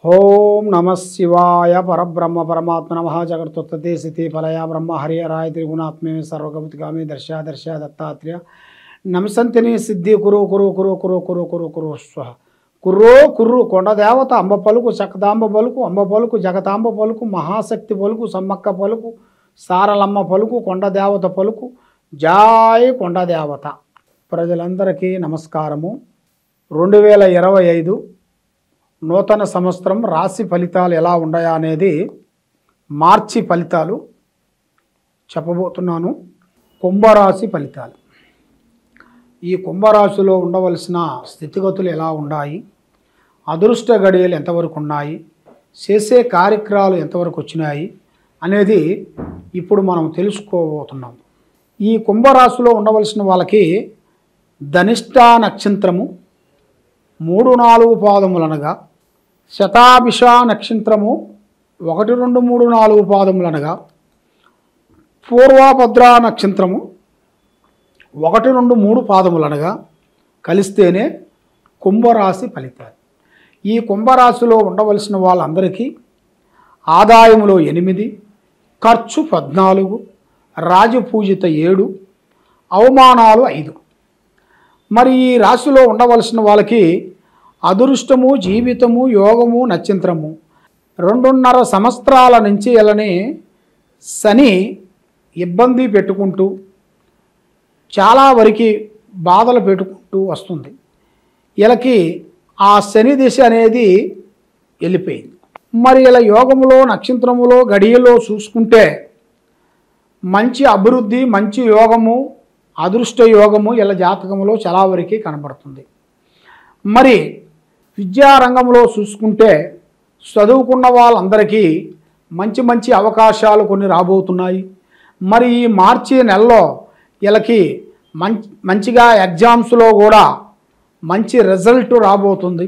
ఓం నమ శివాయ పరబ్రహ్మ పరమాత్మ నమః జగత్తుత్పత్తి స్థితి ఫలయ బ్రహ్మ హరిహరాయ త్రిగుణాత్మే సర్వగమతిగామి దర్శ దత్తాత్రేయ నమసంతిని సిద్ధి కురు కురు కురు కురు కురు కురు కురు స్వ కుర్రో కుర్రు కొండదేవత అంబ పలుకు చక్కదాంబ పలుకు అంబ పలుకు జగతాంబ పలుకు మహాశక్తి పలుకు సమ్మక్క పలుకు సారలమ్మ పలుకు కొండదేవత పలుకు జాయ్ కొండదేవత. ప్రజలందరికీ నమస్కారము. 2025 నూతన సంవత్సరం రాశి ఫలితాలు ఎలా ఉన్నాయా అనేది మార్చి ఫలితాలు చెప్పబోతున్నాను. కుంభరాశి ఫలితాలు. ఈ కుంభరాశిలో ఉండవలసిన స్థితిగతులు ఎలా ఉన్నాయి, అదృష్ట గడియలు ఎంతవరకు ఉన్నాయి, చేసే కార్యక్రమాలు ఎంతవరకు వచ్చినాయి అనేది ఇప్పుడు మనం తెలుసుకోబోతున్నాం. ఈ కుంభరాశిలో ఉండవలసిన వాళ్ళకి ధనిష్ట నక్షత్రము 3-4 పాదములనగా, శతాభిష నక్షత్రము 1, 2, 3, 4 పాదములనగా, పూర్వభద్ర నక్షత్రము 1, 2, 3 పాదములనగా కలిస్తేనే కుంభరాశి ఫలితాలు. ఈ కుంభరాశిలో ఉండవలసిన వాళ్ళందరికీ ఆదాయములో 8, ఖర్చు 14, రాజపూజిత 7, అవమానాలు 5. మరి ఈ రాశిలో ఉండవలసిన వాళ్ళకి అదృష్టము, జీవితము, యోగము, నక్షత్రము 2.5 సంవత్సరాల నుంచి ఇలానే శని ఇబ్బంది పెట్టుకుంటూ చాలా వరకు బాధలు పెట్టుకుంటూ వస్తుంది. వీళ్ళకి ఆ శని దిశ అనేది వెళ్ళిపోయింది. మరి ఇలా యోగములో, నక్షత్రములో, గడియలో చూసుకుంటే మంచి అభివృద్ధి, మంచి యోగము, అదృష్ట యోగము ఇలా జాతకంలో చాలా వరకు కనబడుతుంది. మరి విద్యారంగంలో చూసుకుంటే చదువుకున్న వాళ్ళందరికీ మంచి మంచి అవకాశాలు కొన్ని రాబోతున్నాయి. మరి ఈ మార్చి నెలలో వీళ్ళకి మంచిగా ఎగ్జామ్స్లో కూడా మంచి రిజల్ట్ రాబోతుంది.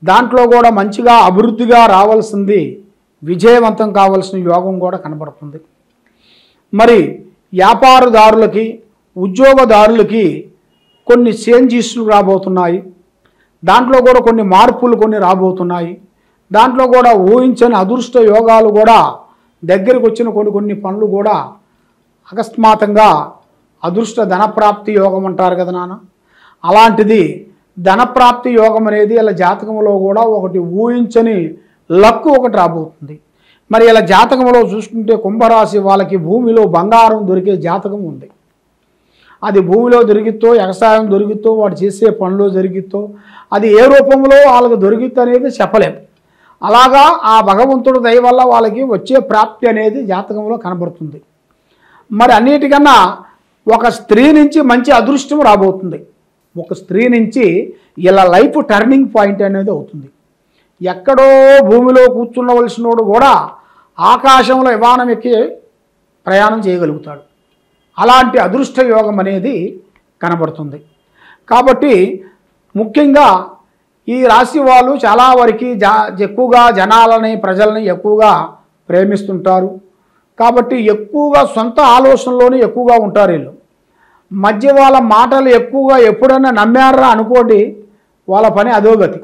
దాంట్లో కూడా మంచిగా అభివృద్ధిగా రావాల్సింది, విజయవంతం కావాల్సిన యోగం కూడా కనబడుతుంది. మరి వ్యాపారదారులకి, ఉద్యోగదారులకి కొన్ని చేంజెస్లు రాబోతున్నాయి. దాంట్లో కూడా కొన్ని మార్పులు కొన్ని రాబోతున్నాయి. దాంట్లో కూడా ఊహించని అదృష్ట యోగాలు కూడా దగ్గరికి వచ్చిన కొన్ని పనులు కూడా అకస్మాత్తుగా అదృష్ట ధనప్రాప్తి యోగం అంటారు కదా నాన్న, అలాంటిది ధనప్రాప్తి యోగం అనేది ఇలా జాతకంలో కూడా ఒకటి ఊహించని లక్ ఒకటి రాబోతుంది. మరి ఇలా జాతకంలో చూసుకుంటే కుంభరాశి వాళ్ళకి భూమిలో బంగారం దొరికే జాతకం ఉంది. అది భూమిలో దొరికితో, వ్యవసాయం దొరికితో, వాడు చేసే పనులు జరిగితో, అది ఏ రూపంలో వాళ్ళకి దొరికితే అనేది చెప్పలేము. అలాగా ఆ భగవంతుడి దయ వల్ల వాళ్ళకి వచ్చే ప్రాప్తి అనేది జాతకంలో కనబడుతుంది. మరి అన్నిటికన్నా ఒక స్త్రీ నుంచి మంచి అదృష్టం రాబోతుంది. ఒక స్త్రీ నుంచి ఇలా లైఫ్ టర్నింగ్ పాయింట్ అనేది అవుతుంది. ఎక్కడో భూమిలో కూర్చున్నవలసినోడు కూడా ఆకాశంలో విమానం ఎక్కి ప్రయాణం చేయగలుగుతాడు. అలాంటి అదృష్ట యోగం అనేది కనబడుతుంది. కాబట్టి ముఖ్యంగా ఈ రాశి వాళ్ళు చాలా వరకు ఎక్కువగా జనాలని, ప్రజలని ఎక్కువగా ప్రేమిస్తుంటారు. కాబట్టి ఎక్కువగా సొంత ఆలోచనలోనే ఎక్కువగా ఉంటారు. వీళ్ళు మధ్య వాళ్ళ మాటలు ఎక్కువగా ఎప్పుడైనా నమ్మారా అనుకోండి, వాళ్ళ పని అధోగతి.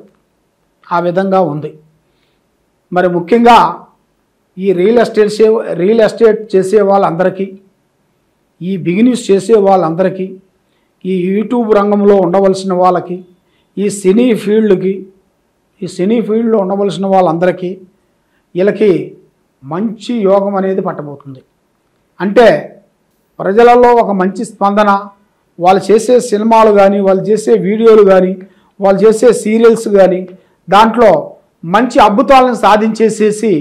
ఆ విధంగా ఉంది. మరి ముఖ్యంగా ఈ రియల్ ఎస్టేట్ చేసే వాళ్ళందరికీ, ఈ బిజినెస్ చేసే వాళ్ళందరికీ, ఈ యూట్యూబ్ రంగంలో ఉండవలసిన వాళ్ళకి, ఈ సినీ ఫీల్డ్లో ఉండవలసిన వాళ్ళందరికీ వీళ్ళకి మంచి యోగం అనేది పట్టబోతుంది. అంటే ప్రజలలో ఒక మంచి స్పందన, వాళ్ళు చేసే సినిమాలు కానీ, వాళ్ళు చేసే వీడియోలు కానీ, వాళ్ళు చేసే సీరియల్స్ కానీ దాంట్లో మంచి అద్భుతాలను సాధించేసేసి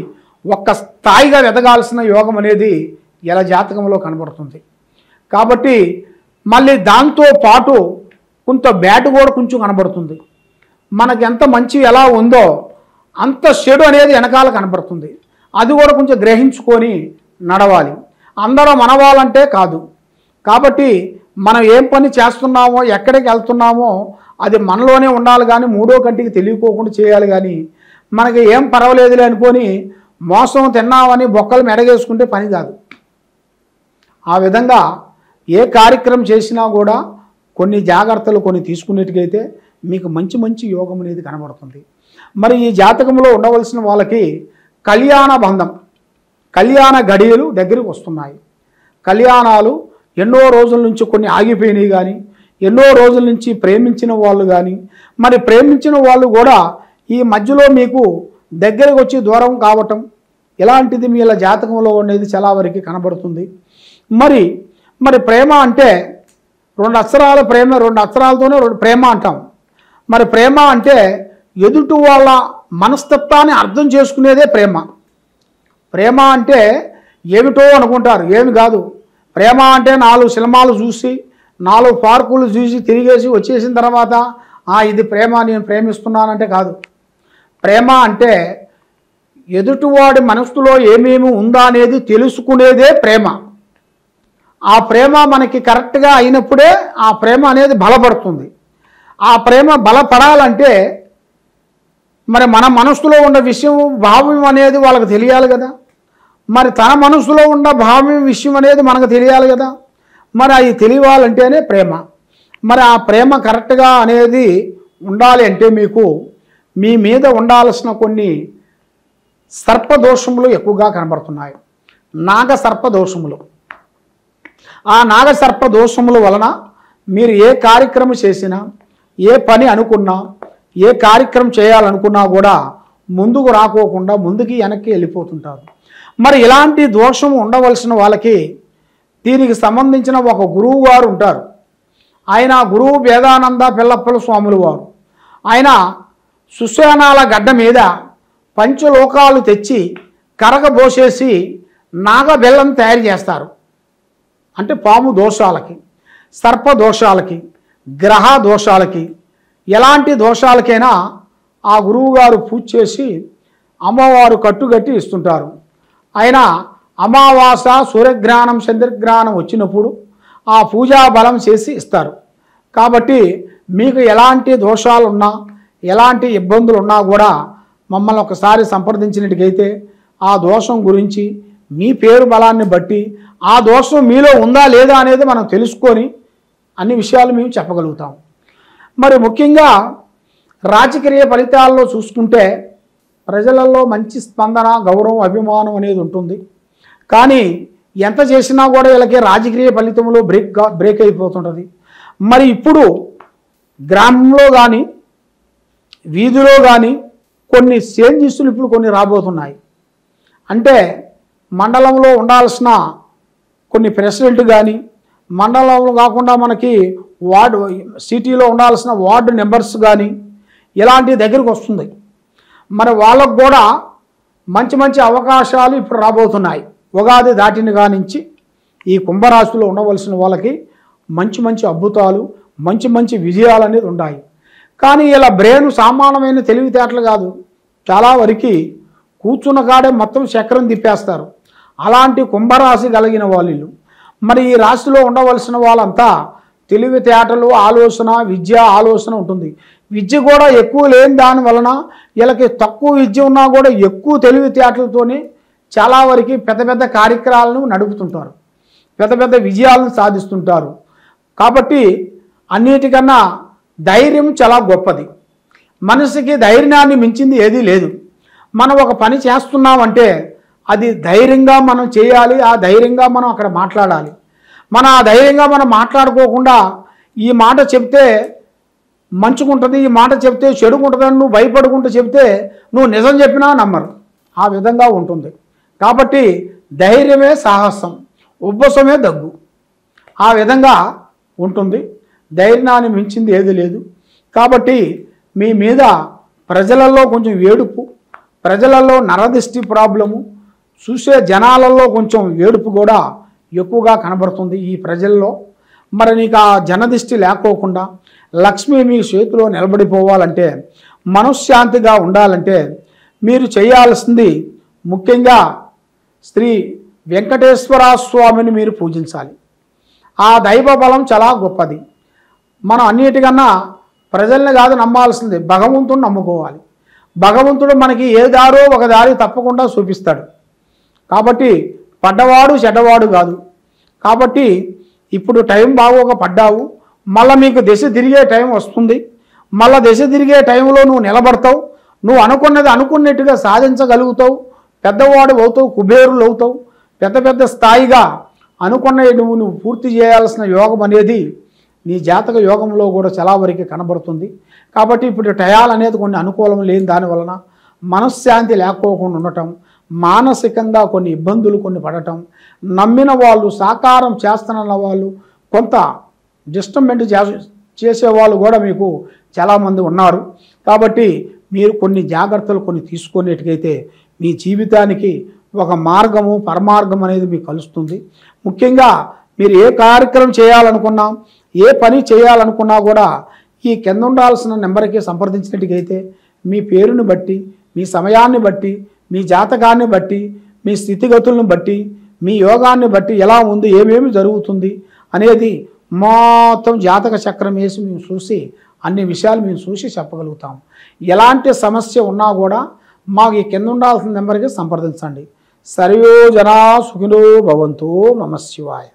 ఒక్క స్థాయిగా ఎదగాల్సిన యోగం అనేది ఇలా జాతకంలో కనబడుతుంది. కాబట్టి మళ్ళీ దాంతో పాటు కొంత బ్యాడ్ కూడా కొంచెం కనబడుతుంది. మనకి ఎంత మంచి ఎలా ఉందో అంత చెడు అనేది వెనకాల కనబడుతుంది. అది కూడా కొంచెం గ్రహించుకొని నడవాలి. అందరూ మనవాళ్ళంటే కాదు. కాబట్టి మనం ఏం పని చేస్తున్నామో, ఎక్కడికి వెళ్తున్నామో అది మనలోనే ఉండాలి కానీ మూడో కంటికి తెలియకోకుండా చేయాలి. కానీ మనకి ఏం పర్వాలేదులే అనుకొని మోసం తిన్నామని బొక్కలు మెడగేసుకుంటే పని కాదు. ఆ విధంగా ఏ కార్యక్రమం చేసినా కూడా కొన్ని జాగ్రత్తలు కొన్ని తీసుకునేట్టుకైతే మీకు మంచి యోగం అనేది కనబడుతుంది. మరి ఈ జాతకంలో ఉండవలసిన వాళ్ళకి కళ్యాణ బంధం, కళ్యాణ గడియలు దగ్గరికి వస్తున్నాయి. కళ్యాణాలు ఎన్నో రోజుల నుంచి కొన్ని ఆగిపోయినాయి కానీ, ఎన్నో రోజుల నుంచి ప్రేమించిన వాళ్ళు కానీ, మరి ప్రేమించిన వాళ్ళు కూడా ఈ మధ్యలో మీకు దగ్గరకు వచ్చి దూరం కావటం ఇలాంటిది మీ జాతకంలో ఉండేది చాలా వరకు కనబడుతుంది. మరి ప్రేమ అంటే 2 అక్షరాల ప్రేమ, 2 అక్షరాలతోనే ప్రేమ అంటాం. మరి ప్రేమ అంటే ఎదుటి వాళ్ళ మనస్తత్వాన్ని అర్థం చేసుకునేదే ప్రేమ. ప్రేమ అంటే ఏమిటో అనుకుంటారు, ఏమి కాదు. ప్రేమ అంటే 4 సినిమాలు చూసి 4 పార్కులు చూసి తిరిగేసి వచ్చేసిన తర్వాత ఇది ప్రేమ, నేను ప్రేమిస్తున్నానంటే కాదు. ప్రేమ అంటే ఎదుటివాడి మనసులో ఏమేమి ఉందా అనేది తెలుసుకునేదే ప్రేమ. ఆ ప్రేమ మనకి కరెక్ట్గా అయినప్పుడే ఆ ప్రేమ అనేది బలపడుతుంది. ఆ ప్రేమ బలపడాలంటే మరి మన మనసులో ఉన్న విషయం, భావం అనేది వాళ్ళకి తెలియాలి కదా. మరి తన మనసులో ఉన్న భావం, విషయం అనేది మనకు తెలియాలి కదా. మరి అది తెలియాలంటేనే ప్రేమ. మరి ఆ ప్రేమ కరెక్ట్గా అనేది ఉండాలి అంటే మీకు మీ మీద ఉండాల్సిన కొన్ని సర్పదోషములు ఎక్కువగా కనబడుతున్నాయి. నాగసర్పదోషములు. ఆ నాగసర్పదోషముల వలన మీరు ఏ కార్యక్రమం చేసినా, ఏ పని అనుకున్నా, ఏ కార్యక్రమం చేయాలనుకున్నా కూడా ముందుకు రాకోకుండా ముందుకి వెనక్కి వెళ్ళిపోతుంటారు. మరి ఇలాంటి దోషం ఉండవలసిన వాళ్ళకి దీనికి సంబంధించిన ఒక గురువు గారు ఉంటారు. ఆయన గురువు వేదానంద పిల్లప్పల స్వాములు వారు. ఆయన సుసేనాల గడ్డ మీద పంచలోకాలు తెచ్చి కరగబోసేసి నాగబెల్లం తయారు చేస్తారు. అంటే పాము దోషాలకి, సర్ప దోషాలకి, గ్రహ దోషాలకి, ఎలాంటి దోషాలకైనా ఆ గురువుగారు పూజ చేసి అమ్మవారు కట్టుగట్టి ఇస్తుంటారు. ఆయన అమావాస, సూర్యగ్రహణం, చంద్రగ్రహణం వచ్చినప్పుడు ఆ పూజా బలం చేసి ఇస్తారు. కాబట్టి మీకు ఎలాంటి దోషాలున్నా, ఎలాంటి ఇబ్బందులు ఉన్నా కూడా మమ్మల్ని ఒకసారి సంప్రదించినట్టుగైతే ఆ దోషం గురించి మీ పేరు బలాన్ని బట్టి ఆ దోషం మీలో ఉందా లేదా అనేది మనం తెలుసుకొని అన్ని విషయాలు మేము చెప్పగలుగుతాం. మరి ముఖ్యంగా రాజకీయ ఫలితాల్లో చూసుకుంటే ప్రజలలో మంచి స్పందన, గౌరవం, అభిమానం అనేది ఉంటుంది. కానీ ఎంత చేసినా కూడా వీళ్ళకి రాజకీయ ఫలితంలో బ్రేక్ అయిపోతుంటుంది. మరి ఇప్పుడు గ్రామంలో కానీ, వీధిలో కానీ కొన్ని చేంజెస్లు ఇప్పుడు కొన్ని రాబోతున్నాయి. అంటే మండలంలో ఉండాల్సిన కొన్ని ప్రెసిడెంట్ కానీ, మండలంలో కాకుండా మనకి వార్డు, సిటీలో ఉండాల్సిన వార్డు మెంబర్స్ కానీ ఇలాంటి దగ్గరికి వస్తుంది. మరి వాళ్ళకు కూడా మంచి మంచి అవకాశాలు ఇప్పుడు రాబోతున్నాయి. ఉగాది దాటిన కానించి ఈ కుంభరాశిలో ఉండవలసిన వాళ్ళకి మంచి మంచి అద్భుతాలు, మంచి మంచి విజయాలు అనేది ఉన్నాయి. కానీ ఇలా బ్రెయిన్ సామాన్యమైన తెలివితేటలు కాదు. చాలా వరకు కూర్చున్న కాడే మొత్తం చక్రం తిప్పేస్తారు. అలాంటి కుంభరాశి కలిగిన వాళ్ళు. మరి ఈ రాశిలో ఉండవలసిన వాళ్ళంతా తెలివితేటలు, ఆలోచన, విద్య, ఆలోచన ఉంటుంది. విద్య కూడా ఎక్కువ లేని దాని వలన వీళ్ళకి తక్కువ విద్య ఉన్నా కూడా ఎక్కువ తెలివితేటలతోనే చాలా వరకు పెద్ద పెద్ద కార్యక్రమాలను నడుపుతుంటారు, పెద్ద పెద్ద విజయాలను సాధిస్తుంటారు. కాబట్టి అన్నిటికన్నా ధైర్యం చాలా గొప్పది. మనసుకి ధైర్యాన్ని మించింది ఏదీ లేదు. మనం ఒక పని చేస్తున్నామంటే అది ధైర్యంగా మనం చేయాలి. ఆ ధైర్యంగా మనం అక్కడ మాట్లాడాలి. ఆ ధైర్యంగా మనం మాట్లాడుకోకుండా ఈ మాట చెప్తే మంచుకుంటుంది, ఈ మాట చెప్తే చెడుకుంటుందని నువ్వు భయపడుకుంటూ చెప్తే నువ్వు నిజం చెప్పినా నమ్మరు. ఆ విధంగా ఉంటుంది. కాబట్టి ధైర్యమే సాహసం, ఉబ్బసమే దగ్గు. ఆ విధంగా ఉంటుంది. ధైర్యాన్ని మించింది ఏది లేదు. కాబట్టి మీ మీద ప్రజలలో కొంచెం వేడుపు, ప్రజలలో నరదిష్టి ప్రాబ్లము, చూసే జనాలలో కొంచెం వేడుపు కూడా ఎక్కువగా కనబడుతుంది ఈ ప్రజల్లో. మరి నీకు ఆ జనదిష్టి లేకోకుండా లక్ష్మి మీ చేతిలో నిలబడిపోవాలంటే, మనశ్శాంతిగా ఉండాలంటే మీరు చేయాల్సింది ముఖ్యంగా శ్రీ వెంకటేశ్వర స్వామిని మీరు పూజించాలి. ఆ దైవ బలం చాలా గొప్పది. మనం అన్నిటికన్నా ప్రజల్ని కాదు నమ్మాల్సింది, భగవంతుడిని నమ్ముకోవాలి. భగవంతుడు మనకి ఏ దారో ఒక దారి తప్పకుండా చూపిస్తాడు. కాబట్టి పడ్డవాడు చెడ్డవాడు కాదు. కాబట్టి ఇప్పుడు టైం బాగోక పడ్డావు, మళ్ళీ మీకు దశ తిరిగే టైం వస్తుంది. మళ్ళీ దశ తిరిగే టైంలో నువ్వు నిలబడతావు. నువ్వు అనుకున్నది అనుకున్నట్టుగా సాధించగలుగుతావు, పెద్దవాడు అవుతావు, కుబేరులు అవుతావు, పెద్ద పెద్ద స్థాయిగా అనుకున్నవి నువ్వు పూర్తి చేయాల్సిన యోగం అనేది నీ జాతక యోగంలో కూడా చాలా వరకు కనబడుతుంది. కాబట్టి ఇప్పుడు టయాలు అనేది కొన్ని అనుకూలం లేని దానివలన మనశ్శాంతి లేకపోకుండా ఉండటం, మానసికంగా కొన్ని ఇబ్బందులు కొన్ని పడటం, నమ్మిన వాళ్ళు సాకారం చేస్తున్న వాళ్ళు కొంత డిస్టర్బెంట్ చేసేవాళ్ళు కూడా మీకు చాలామంది ఉన్నారు. కాబట్టి మీరు కొన్ని జాగ్రత్తలు కొన్ని తీసుకునేట్టుకైతే మీ జీవితానికి ఒక మార్గము పరమార్గం అనేది మీకు కలుస్తుంది. ముఖ్యంగా మీరు ఏ కార్యక్రమం చేయాలనుకున్నా, ఏ పని చేయాలనుకున్నా కూడా ఈ కింద ఉండాల్సిన నెంబర్కి సంప్రదించినట్టుకైతే మీ పేరుని బట్టి, మీ సమయాన్ని బట్టి, మీ జాతకాన్ని బట్టి, మీ స్థితిగతులను బట్టి, మీ యోగాన్ని బట్టి ఎలా ఉంది, ఏమేమి జరుగుతుంది అనేది మొత్తం జాతక చక్రం వేసి మేము చూసి అన్ని విషయాలు మేము చూసి చెప్పగలుగుతాం. ఎలాంటి సమస్య ఉన్నా కూడా మాకు ఈ కింద ఉండాల్సిన నెంబర్కి సంప్రదించండి. సర్వే జనా సుఖినో భవంతు. నమః శివాయ.